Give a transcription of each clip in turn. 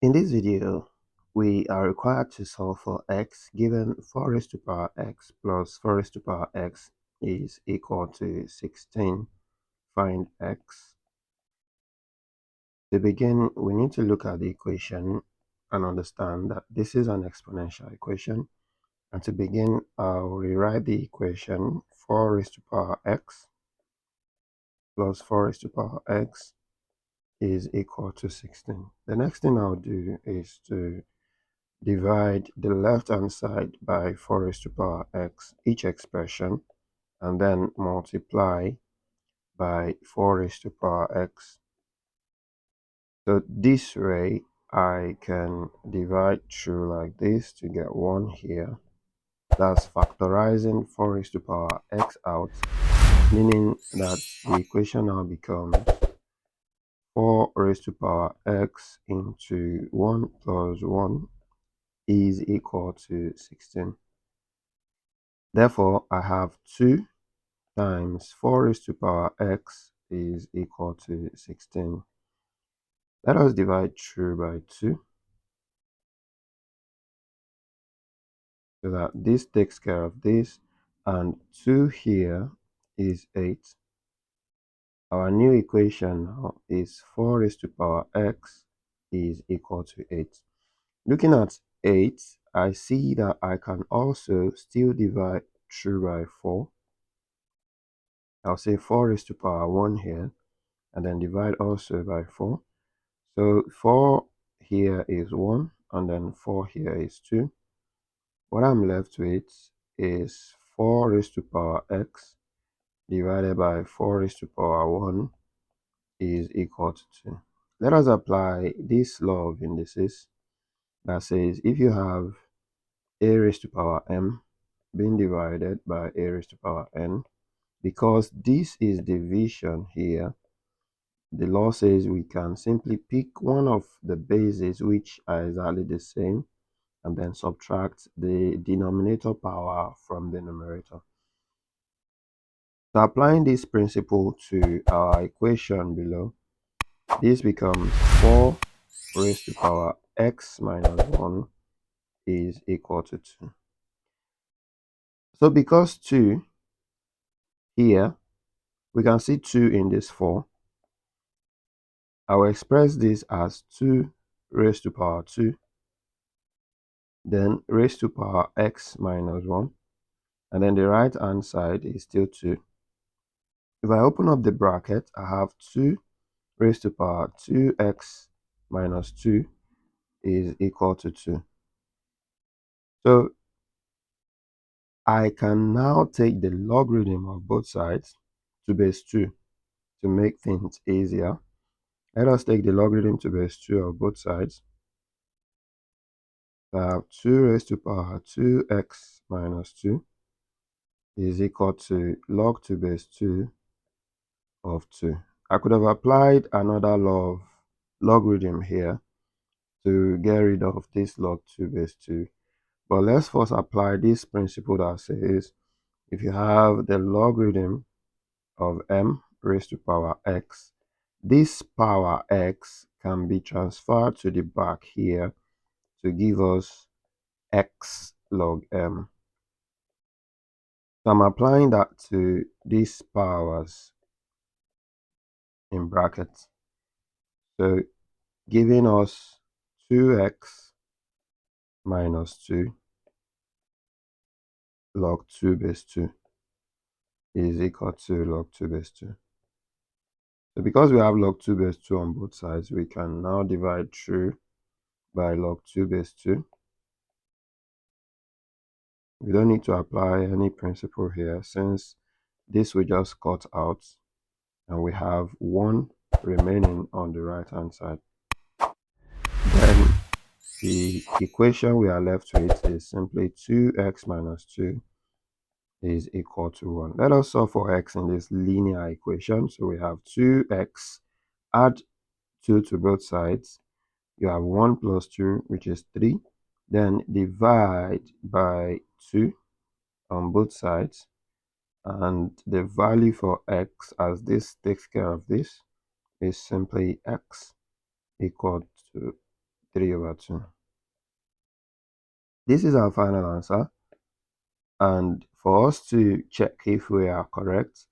In this video, we are required to solve for x given 4 raised to power x plus 4 raised to power x is equal to 16. Find x. To begin, we need to look at the equation and understand that this is an exponential equation. And to begin, I'll rewrite the equation 4 raised to power x plus 4 raised to power x is equal to 16. The next thing I'll do is to divide the left-hand side by 4 raised to power x, each expression, and then multiply by 4 raised to power x. So this way, I can divide through like this to get 1 here. That's factorizing 4 raised to power x out, meaning that the equation now becomes 4 raised to power x into 1 plus 1 is equal to 16. Therefore, I have 2 times 4 raised to power x is equal to 16. Let us divide through by 2 so that this takes care of this, and 2 here is 8. Our new equation now is 4 raised to power x is equal to 8. Looking at 8, I see that I can also still divide through by 4. I'll say 4 raised to power 1 here, and then divide also by 4. So 4 here is 1, and then 4 here is 2. What I'm left with is 4 raised to power x divided by 4 raised to power 1 is equal to 2. Let us apply this law of indices that says if you have a raised to power m being divided by a raised to power n, because this is division here, the law says we can simply pick one of the bases which are exactly the same and then subtract the denominator power from the numerator. So applying this principle to our equation below, this becomes 4 raised to power x minus 1 is equal to 2. So because 2 here, we can see 2 in this 4, I will express this as 2 raised to power 2, then raised to power x minus 1, and then the right hand side is still 2. If I open up the bracket, I have 2 raised to power 2x minus 2 is equal to 2. So I can now take the logarithm of both sides to base 2 to make things easier. Let us take the logarithm to base 2 of both sides. So I have 2 raised to power 2x minus 2 is equal to log to base 2 of 2. I could have applied another law of logarithm here to get rid of this log 2 base 2. But let's first apply this principle that says if you have the logarithm of m raised to power x, this power x can be transferred to the back here to give us x log m. So I'm applying that to these powers in brackets. So giving us 2x minus 2 log 2 base 2 is equal to log 2 base 2. So because we have log 2 base 2 on both sides, we can now divide through by log 2 base 2. We don't need to apply any principle here since this will just cut out and we have 1 remaining on the right hand side. Then the equation we are left with is simply 2x minus 2 is equal to 1. Let us solve for x in this linear equation. So we have 2x, add 2 to both sides. You have 1 plus 2, which is 3. Then divide by 2 on both sides. And the value for x, as this takes care of this, is simply x equal to 3 over 2. This is our final answer. And for us to check if we are correct,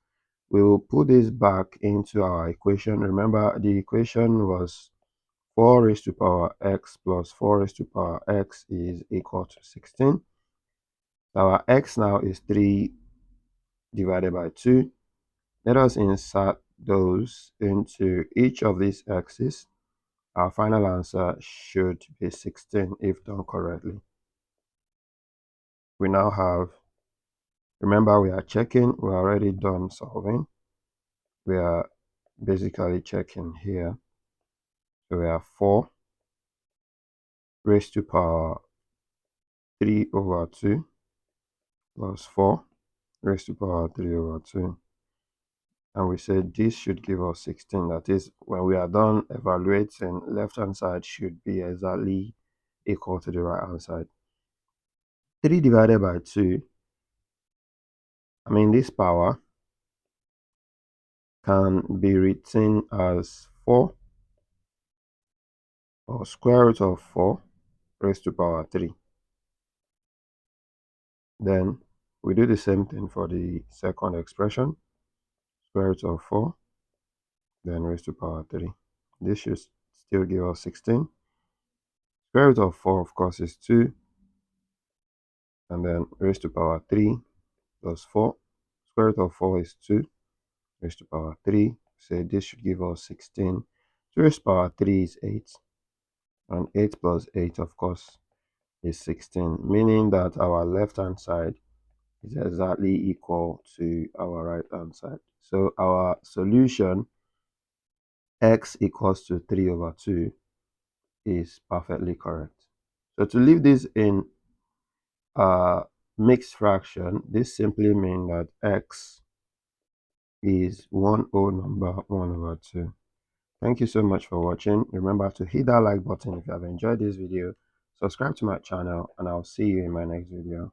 we will put this back into our equation. Remember, the equation was 4 raised to power x plus 4 raised to power x is equal to 16. Our x now is 3 divided by 2. Let us insert those into each of these x's. Our final answer should be 16 if done correctly. We now have, remember we are checking, we're already done solving. We are basically checking here. So we have 4 raised to power 3 over 2 plus 4 raised to power 3 over 2. And we said this should give us 16. That is, when we are done evaluating, left hand side should be exactly equal to the right hand side. 3 divided by 2, this power can be written as 4 or square root of 4 raised to power 3. Then we do the same thing for the second expression, square root of 4, then raised to power 3. This should still give us 16. Square root of 4, of course, is 2, and then raised to power 3 plus 4. Square root of 4 is 2 raised to power 3. So this should give us 16. 2 raised to power 3 is 8. And 8 plus 8, of course, is 16. Meaning that our left-hand side is exactly equal to our right-hand side. So our solution, x equals to 3 over 2, is perfectly correct. So to leave this in mixed fraction, this simply means that x is one whole number 1 over 2. Thank you so much for watching. Remember to hit that like button if you have enjoyed this video, subscribe to my channel, and I'll see you in my next video.